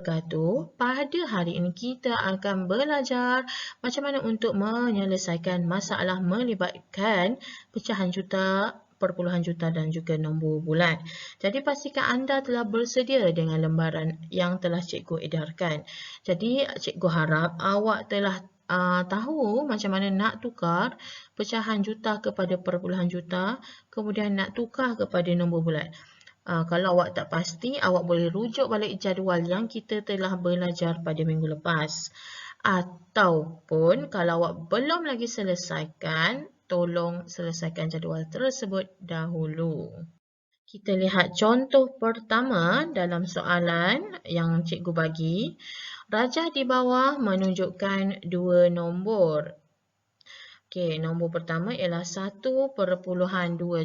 wabarakatuh. Pada hari ini kita akan belajar macam mana untuk menyelesaikan masalah melibatkan pecahan juta, perpuluhan juta dan juga nombor bulat. Jadi pastikan anda telah bersedia dengan lembaran yang telah cikgu edarkan. Jadi cikgu harap awak telah tahu macam mana nak tukar pecahan juta kepada perpuluhan juta, kemudian nak tukar kepada nombor bulat. Kalau awak tak pasti, awak boleh rujuk balik jadual yang kita telah belajar pada minggu lepas. Ataupun kalau awak belum lagi selesaikan, tolong selesaikan jadual tersebut dahulu. Kita lihat contoh pertama dalam soalan yang cikgu bagi. Rajah di bawah menunjukkan dua nombor. Okey, nombor pertama ialah 1.2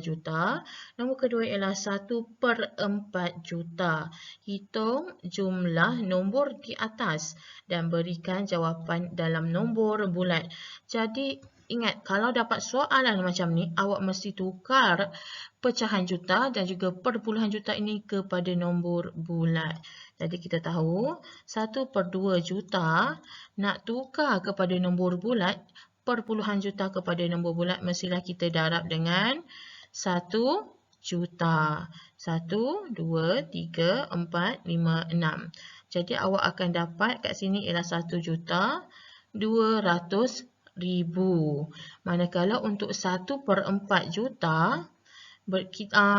juta. Nombor kedua ialah 1/4 juta. Hitung jumlah nombor di atas dan berikan jawapan dalam nombor bulat. Jadi, ingat, kalau dapat soalan macam ni, awak mesti tukar pecahan juta dan juga perpuluhan juta ini kepada nombor bulat. Jadi, kita tahu 1/2 juta nak tukar kepada nombor bulat, perpuluhan juta kepada nombor bulat mestilah kita darab dengan 1 juta. 1, 2, 3, 4, 5, 6. Jadi awak akan dapat kat sini ialah 1.200.000. Manakala untuk 1/4 juta,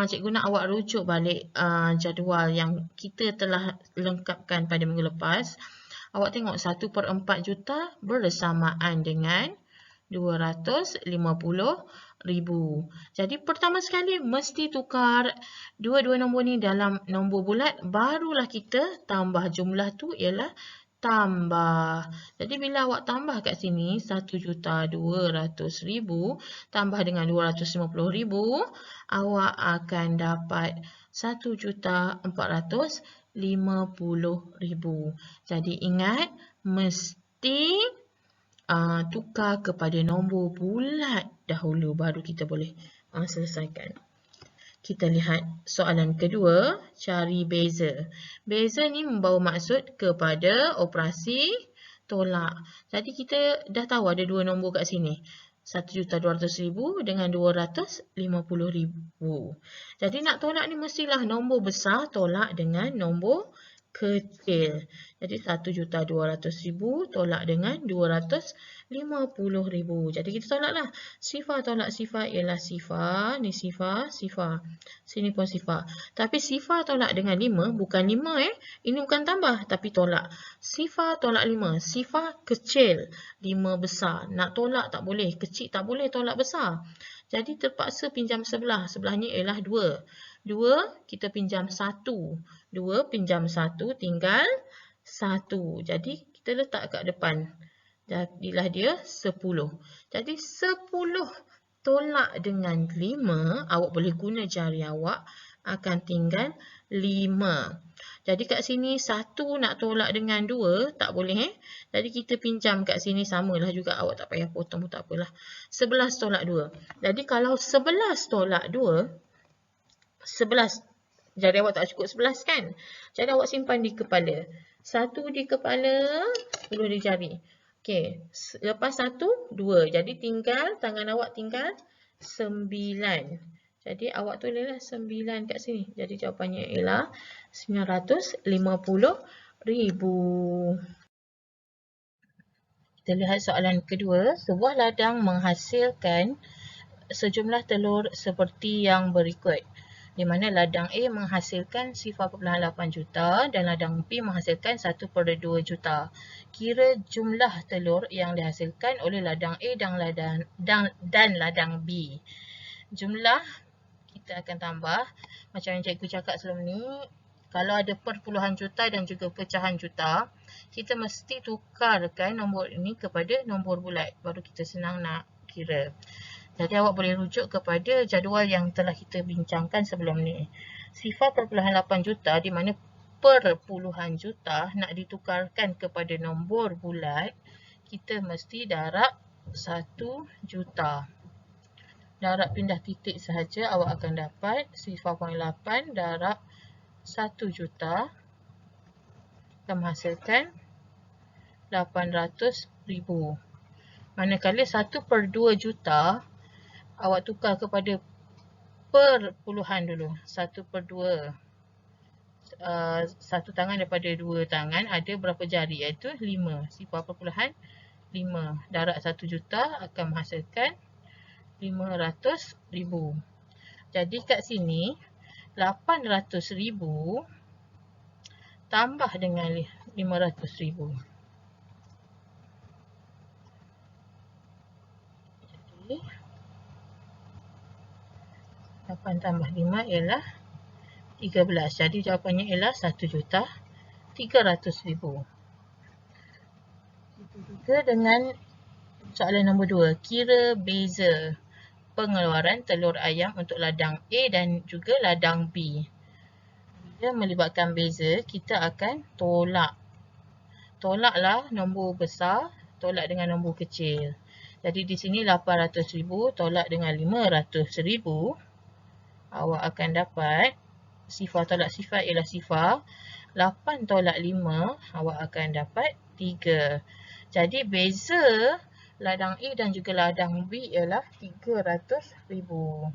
cikgu nak awak rujuk balik jadual yang kita telah lengkapkan pada minggu lepas. Awak tengok 1/4 juta bersamaan dengan 250,000. Jadi pertama sekali mesti tukar dua-dua nombor ni dalam nombor bulat, barulah kita tambah jumlah tu ialah tambah. Jadi bila awak tambah kat sini 1.200.000 tambah dengan 250,000, awak akan dapat 1.450.000. Jadi ingat, mesti tukar kepada nombor bulat dahulu, baru kita boleh selesaikan. Kita lihat soalan kedua, cari beza. Beza ni membawa maksud kepada operasi tolak. Jadi kita dah tahu ada dua nombor kat sini. 1.200.000 dengan 250,000. Jadi nak tolak ni mestilah nombor besar tolak dengan nombor kecil. Jadi 1.200.000 tolak dengan 250,000. Jadi kita tolaklah. Sifar tolak sifar ialah sifar. Ni sifar, sifar. Sini pun sifar. Tapi sifar tolak dengan 5 bukan 5 Ini bukan tambah tapi tolak. Sifar tolak 5. Sifar kecil. 5 besar. Nak tolak tak boleh. Kecil tak boleh tolak besar. Jadi terpaksa pinjam sebelah. Sebelahnya ialah 2. 2 kita pinjam 1. 2 pinjam 1 tinggal 1. Jadi kita letak kat depan. Jadilah dia 10. Jadi 10 tolak dengan 5, awak boleh guna jari awak, akan tinggal 5. Jadi kat sini 1 nak tolak dengan 2, tak boleh Jadi kita pinjam kat sini samalah juga, awak tak payah potong pun tak apalah. 11 tolak 2. Jadi kalau 11 tolak 2, 11, jari awak tak cukup 11 kan? Jadi awak simpan di kepala. 1 di kepala, 10 di jari. Okey, lepas 1, 2. Jadi tinggal, tangan awak tinggal 9. Jadi awak tulislah 9 kat sini. Jadi jawapannya ialah 950,000. Kita lihat soalan kedua. Sebuah ladang menghasilkan sejumlah telur seperti yang berikut. Di mana ladang A menghasilkan 0.8 juta dan ladang B menghasilkan 1/2 juta. Kira jumlah telur yang dihasilkan oleh ladang A dan ladang B. Jumlah kita akan tambah. Macam yang cikgu cakap sebelum ni, kalau ada perpuluhan juta dan juga pecahan juta, kita mesti tukarkan nombor ini kepada nombor bulat. Baru kita senang nak kira. Jadi awak boleh rujuk kepada jadual yang telah kita bincangkan sebelum ni. 0.8 juta di mana perpuluhan juta nak ditukarkan kepada nombor bulat, kita mesti darab 1 juta. Darab pindah titik sahaja, awak akan dapat 0.8 darab 1 juta akan menghasilkan 800,000. Manakala 1/2 juta awak tukar kepada perpuluhan dulu. 1/2. Satu tangan daripada dua tangan ada berapa jari, iaitu 5. 0.5. Darab 1 juta akan menghasilkan 500,000. Jadi kat sini 800,000 tambah dengan 500,000. Jadi 8 tambah 5 ialah 13. Jadi jawapannya ialah 1,300,000. Itu juga dengan soalan nombor 2. Kira beza pengeluaran telur ayam untuk ladang A dan juga ladang B. Bila melibatkan beza, kita akan tolak. Tolaklah nombor besar, tolak dengan nombor kecil. Jadi di sini 800,000 tolak dengan 500,000. Awak akan dapat sifar tolak sifar ialah sifar. 8 tolak 5, awak akan dapat 3. Jadi beza ladang A dan juga ladang B ialah 300,000.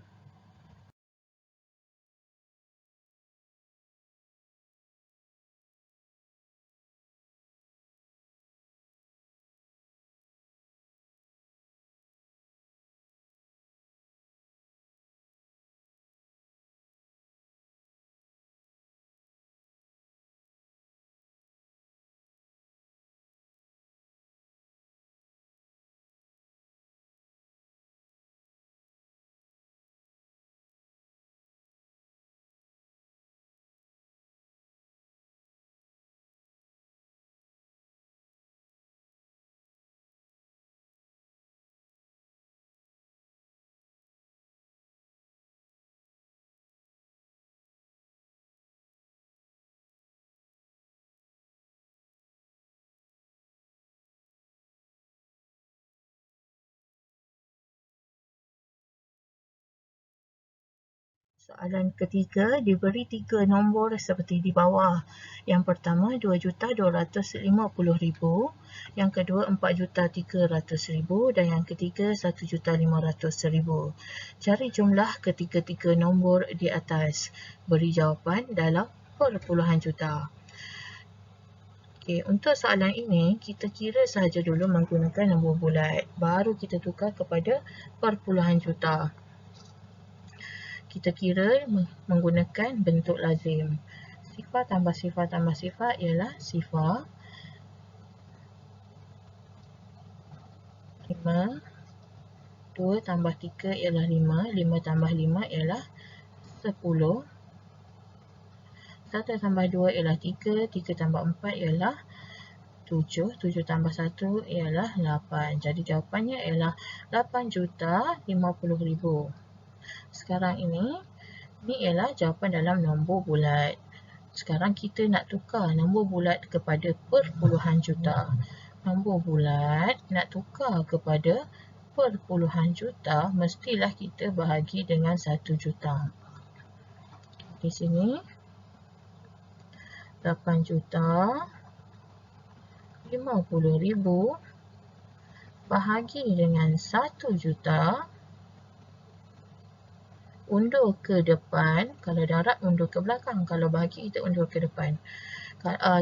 Soalan ketiga diberi 3 nombor seperti di bawah. Yang pertama 2,250,000, yang kedua 4,300,000 dan yang ketiga 1,500,000. Cari jumlah ketiga-tiga nombor di atas. Beri jawapan dalam perpuluhan juta. Okey, untuk soalan ini kita kira sahaja dulu menggunakan nombor bulat. Baru kita tukar kepada perpuluhan juta. Kita kira menggunakan bentuk lazim. Sifar tambah sifar tambah sifar ialah sifar. 5. 2 tambah 3 ialah 5. 5 tambah 5 ialah 10. 1 tambah 2 ialah 3. 3 tambah 4 ialah 7. 7 tambah 1 ialah 8. Jadi jawapannya ialah 8,50,000. Sekarang ini ialah jawapan dalam nombor bulat. Sekarang kita nak tukar nombor bulat kepada perpuluhan juta. Nombor bulat nak tukar kepada perpuluhan juta, mestilah kita bahagi dengan 1 juta. Di sini 8,50,000 bahagi dengan 1 juta. Undur ke depan. Kalau darab undur ke belakang. Kalau bahagi kita undur ke depan.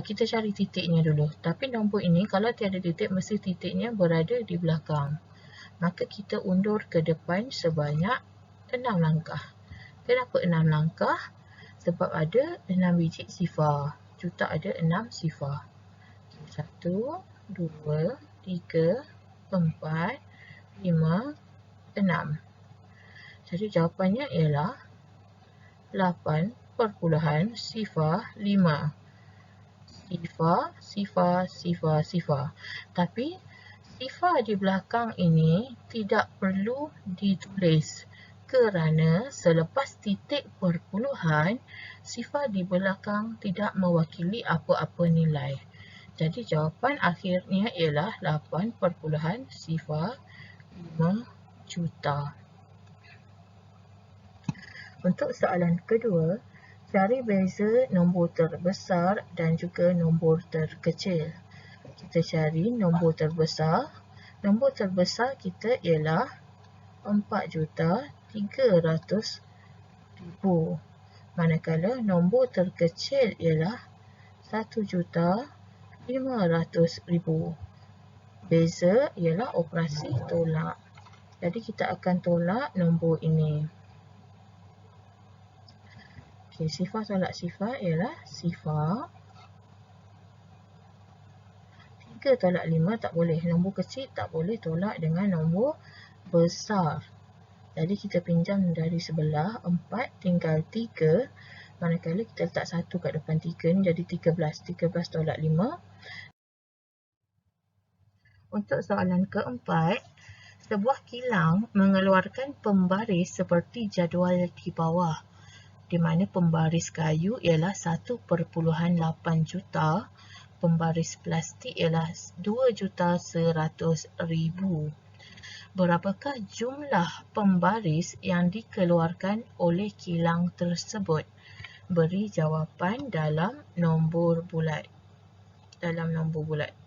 Kita cari titiknya dulu. Tapi nombor ini kalau tiada titik mesti titiknya berada di belakang. Maka kita undur ke depan sebanyak 6 langkah. Kenapa 6 langkah? Sebab ada 6 biji sifar. Juta ada 6 sifar. 1, 2, 3, 4, 5, 6. Jadi jawapannya ialah 8,05. Sifar. Tapi sifar di belakang ini tidak perlu ditulis kerana selepas titik perpuluhan, sifar di belakang tidak mewakili apa-apa nilai. Jadi jawapan akhirnya ialah 8,05 juta. Untuk soalan kedua, Cari beza nombor terbesar dan juga nombor terkecil. Kita cari nombor terbesar. Nombor terbesar kita ialah 4,300,000. Manakala nombor terkecil ialah 1,500,000. Beza ialah operasi tolak. Jadi kita akan tolak nombor ini. Okey, sifar tolak sifar ialah sifar. 3 tolak 5 tak boleh. Nombor kecil tak boleh tolak dengan nombor besar. Jadi kita pinjam dari sebelah 4 tinggal 3. Manakala kita letak 1 kat depan 3 ni jadi 13. 13 tolak 5. Untuk soalan keempat, sebuah kilang mengeluarkan pembaris seperti jadual di bawah, di mana pembaris kayu ialah 1.8 juta, pembaris plastik ialah 2,100,000. Berapakah jumlah pembaris yang dikeluarkan oleh kilang tersebut? Beri jawapan dalam nombor bulat.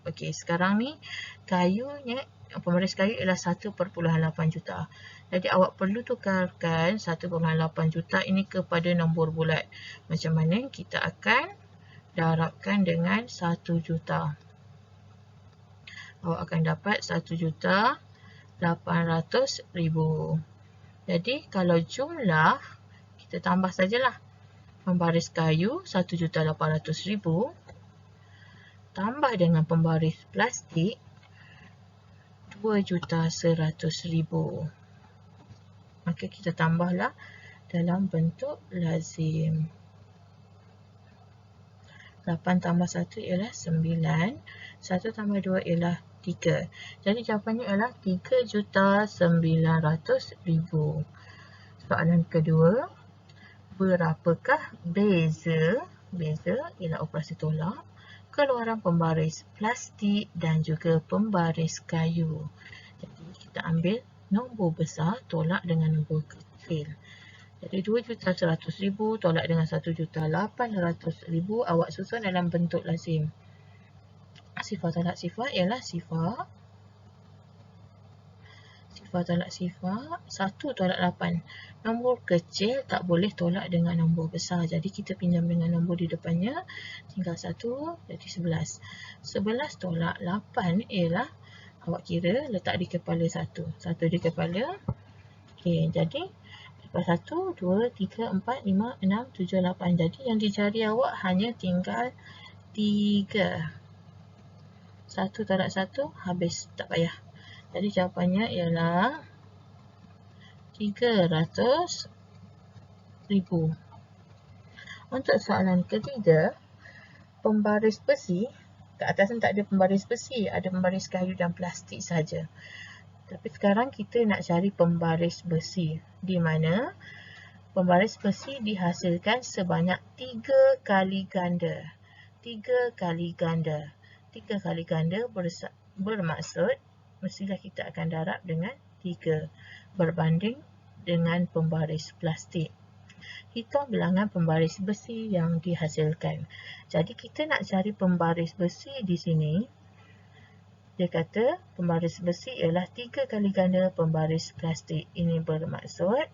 Okey, sekarang ni pembaris kayu ialah 1.8 juta. Jadi awak perlu tukarkan 1.8 juta ini kepada nombor bulat. Macam mana? Kita akan darabkan dengan 1 juta. Awak akan dapat 1,800,000. Jadi kalau jumlah, kita tambah sajalah. Pembaris kayu 1,800,000 tambah dengan pembaris plastik 2,100,000. Maka kita tambahlah dalam bentuk lazim. 8 tambah 1 ialah 9. 1 tambah 2 ialah 3. Jadi jawapannya ialah 3,900,000. Soalan kedua, berapakah beza ialah operasi tolak, keluaran pembaris plastik dan juga pembaris kayu. Jadi kita ambil nombor besar tolak dengan nombor kecil. Jadi 2,100,000 tolak dengan 1,800,000, awak susun dalam bentuk lazim. Sifar tolak sifar ialah sifar. Sifar tolak sifar, 1 tolak 8. Nombor kecil tak boleh tolak dengan nombor besar. Jadi kita pinjam dengan nombor di depannya. Tinggal 1, jadi 11. 11 tolak 8 ialah, awak kira letak di kepala 1. 1 di kepala. Okey, jadi 1, 2, 3, 4, 5, 6, 7, 8. Jadi yang di jari awak hanya tinggal 3. 1 tolak 1, habis, tak payah. Jadi jawapannya ialah 300,000. Untuk soalan ketiga, pembaris besi, kat atas ni tak ada pembaris besi, ada pembaris kayu dan plastik saja. Tapi sekarang kita nak cari pembaris besi, di mana pembaris besi dihasilkan sebanyak 3 kali ganda. 3 kali ganda. 3 kali ganda bermaksud mestilah kita akan darab dengan 3 berbanding dengan pembaris plastik. Hitung bilangan pembaris besi yang dihasilkan. Jadi kita nak cari pembaris besi di sini. Dia kata pembaris besi ialah 3 kali ganda pembaris plastik. Ini bermaksud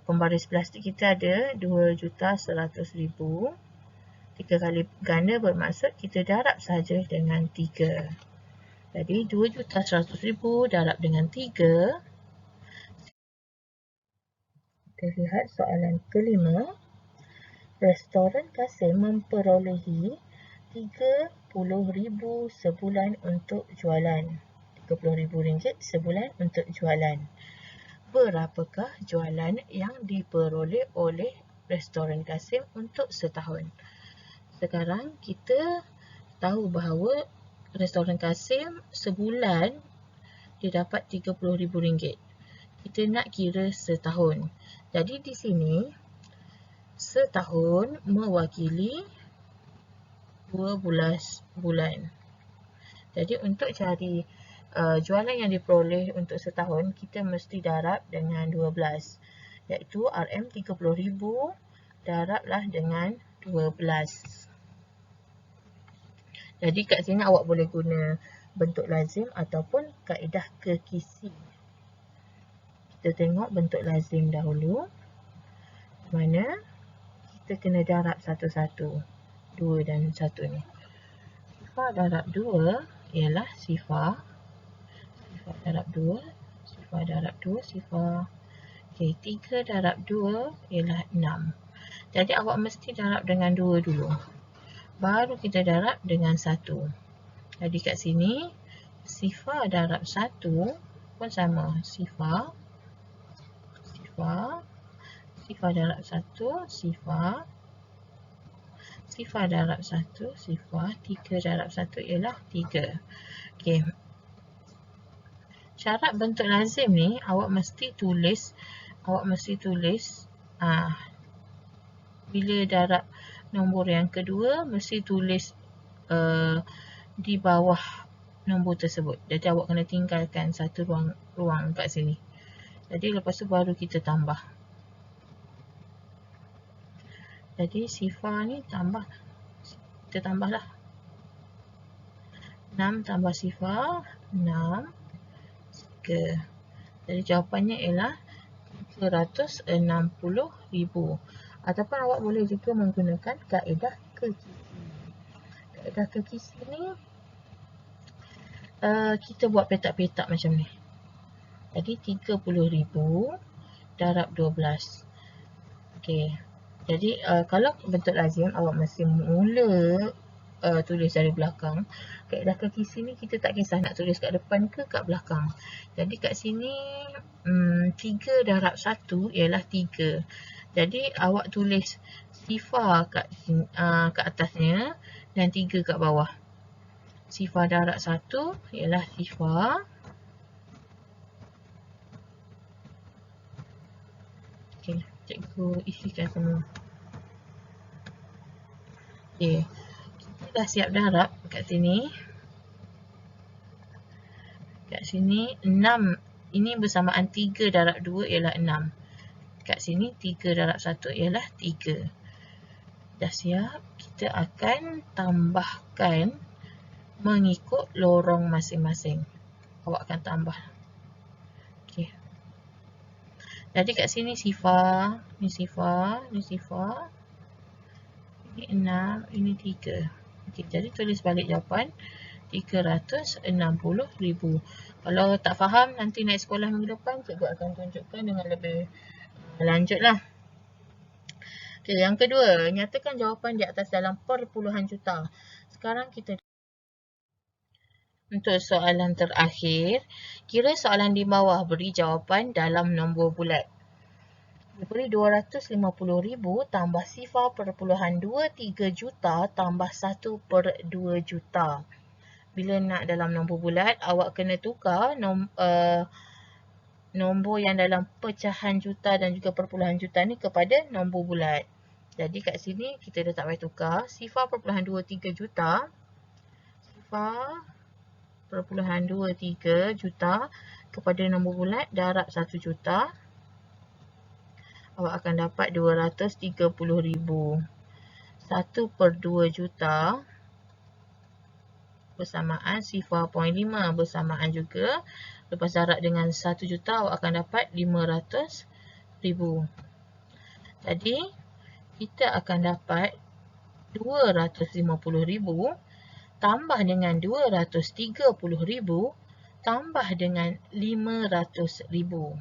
pembaris plastik kita ada 2,100,000. 3 kali ganda bermaksud kita darab saja dengan 3. Jadi 2,100,000 darab dengan 3. Kita lihat soalan kelima. Restoran Kasim memperolehi RM30,000 sebulan untuk jualan. RM30,000 sebulan untuk jualan. Berapakah jualan yang diperoleh oleh Restoran Kasim untuk setahun? Sekarang kita tahu bahawa Restoran Kasim sebulan dia dapat RM30,000. Kita nak kira setahun. Jadi di sini setahun mewakili 12 bulan. Jadi untuk cari jualan yang diperoleh untuk setahun, kita mesti darab dengan 12. iaitu RM30,000 darablah dengan 12. Jadi kat sini awak boleh guna bentuk lazim ataupun kaedah kekisi. Kita tengok bentuk lazim dahulu. Mana kita kena darab satu-satu. 2 dan 1 ni. Sifar darab 2 ialah sifar. Sifar darab 2. Sifar darab 2. Sifar. Okey, 3 darab 2 ialah 6. Jadi awak mesti darab dengan 2 dulu. Baru kita darab dengan 1. Jadi kat sini, sifar darab 1 pun sama. Sifar. Sifar. Sifar darab 1. Sifar. Sifar darab 1. Sifar. 3 darab 1 ialah 3. Okey. Syarat bentuk lazim ni, awak mesti tulis. Bila darab nombor yang kedua, mesti tulis di bawah nombor tersebut. Jadi awak kena tinggalkan satu ruang kat sini. Jadi lepas tu baru kita tambah. Jadi sifar ni tambah. Kita tambahlah. 6 tambah sifar. 6. 3. Jadi jawapannya ialah 360,000. Ataupun awak boleh juga menggunakan kaedah kekisi. Kaedah kekisi ni kita buat petak-petak macam ni. Jadi 30,000 darab 12. Okey. Jadi kalau bentuk lazim awak mesti mula tulis dari belakang. Kaedah kekisi ni kita tak kisah nak tulis kat depan ke kat belakang. Jadi kat sini 3 darab 1 ialah 3. Jadi awak tulis sifar kat atasnya dan 3 kat bawah. Sifar darab 1 ialah sifar. Okey, cikgu isikan semua. Okey. Kita dah siap darab kat sini. Kat sini 6. Ini bersamaan 3 darab 2 ialah 6. Kat sini 3 darab 1 ialah 3. Dah siap. Kita akan tambahkan mengikut lorong masing-masing. Awak akan tambah. Okey. Jadi kat sini sifar. Ni sifar. Ni sifar. Ini 6. Ini 3. Okey. Jadi tulis balik jawapan. 360,000. Kalau tak faham, nanti naik sekolah minggu depan, cikgu akan tunjukkan dengan lebih lanjutlah. Okey, yang kedua, nyatakan jawapan di atas dalam perpuluhan juta. Sekarang kita untuk soalan terakhir, kira soalan di bawah beri jawapan dalam nombor bulat. Diberi 250,000 tambah sifar perpuluhan 23 juta tambah 1/2 juta. Bila nak dalam nombor bulat, awak kena tukar nombor yang dalam pecahan juta dan juga perpuluhan juta ni kepada nombor bulat. Jadi kat sini kita dah tak payah tukar. Sifar perpuluhan 23 juta. Sifar perpuluhan 23 juta kepada nombor bulat darab 1 juta. Awak akan dapat 230,000. 1/2 juta bersamaan sifar 0.5 bersamaan juga. Lepas darab dengan 1 juta awak akan dapat 500,000. Jadi kita akan dapat 250,000 tambah dengan 230,000 tambah dengan 500,000.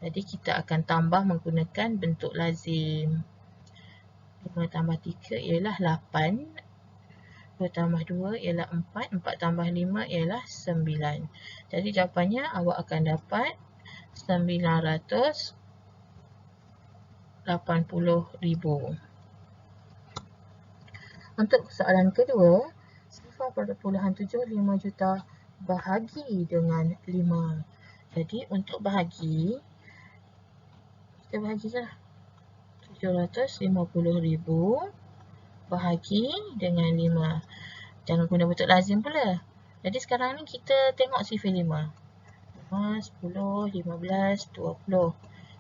Jadi kita akan tambah menggunakan bentuk lazim. 5 tambah 3 ialah 8. 2 tambah 2 ialah 4. 4 tambah 5 ialah 9. Jadi jawapannya awak akan dapat 980,000. Untuk soalan kedua, sifar perpuluhan 75 juta bahagi dengan 5. Jadi untuk bahagi, kita bahagilah 750,000 bahagi dengan 5. Jangan guna bentuk lazim pula. Jadi sekarang ni kita tengok sifar 5. 5, 10, 15, 20.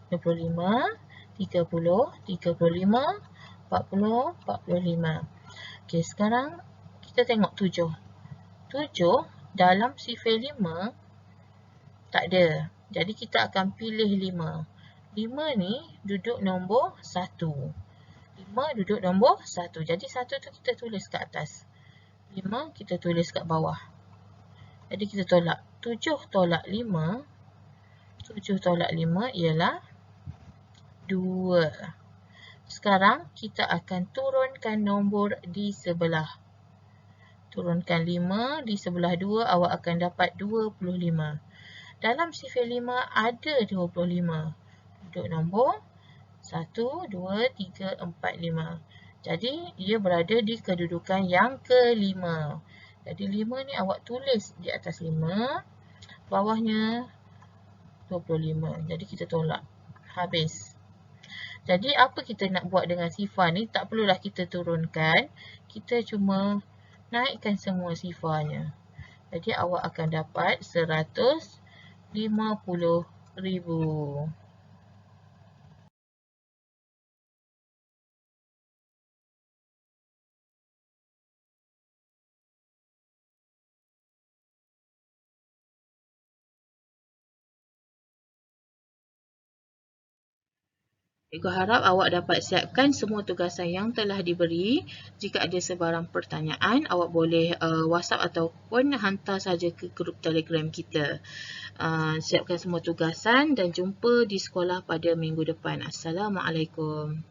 25, 30, 35, 40, 45. Okey, sekarang kita tengok 7. 7 dalam sifar 5 tak ada. Jadi kita akan pilih 5. 5 ni duduk nombor 1. 5 duduk nombor 1. Jadi 1 tu kita tulis kat atas. 5 kita tulis kat bawah. Jadi kita tolak. 7 tolak 5. 7 tolak 5 ialah 2. Sekarang kita akan turunkan nombor di sebelah. Turunkan 5 di sebelah 2, awak akan dapat 25. Dalam sifar 5 ada 25. Duduk nombor 1, 2, 3, 4, 5. Jadi, ia berada di kedudukan yang kelima. Jadi, 5 ni awak tulis di atas 5. Bawahnya 25. Jadi, kita tolak. Habis. Jadi, apa kita nak buat dengan sifar ni? Tak perlulah kita turunkan. Kita cuma naikkan semua sifarnya. Jadi, awak akan dapat 150,000. Cikgu harap awak dapat siapkan semua tugasan yang telah diberi. Jika ada sebarang pertanyaan, awak boleh WhatsApp ataupun hantar saja ke grup Telegram kita. Siapkan semua tugasan dan jumpa di sekolah pada minggu depan. Assalamualaikum.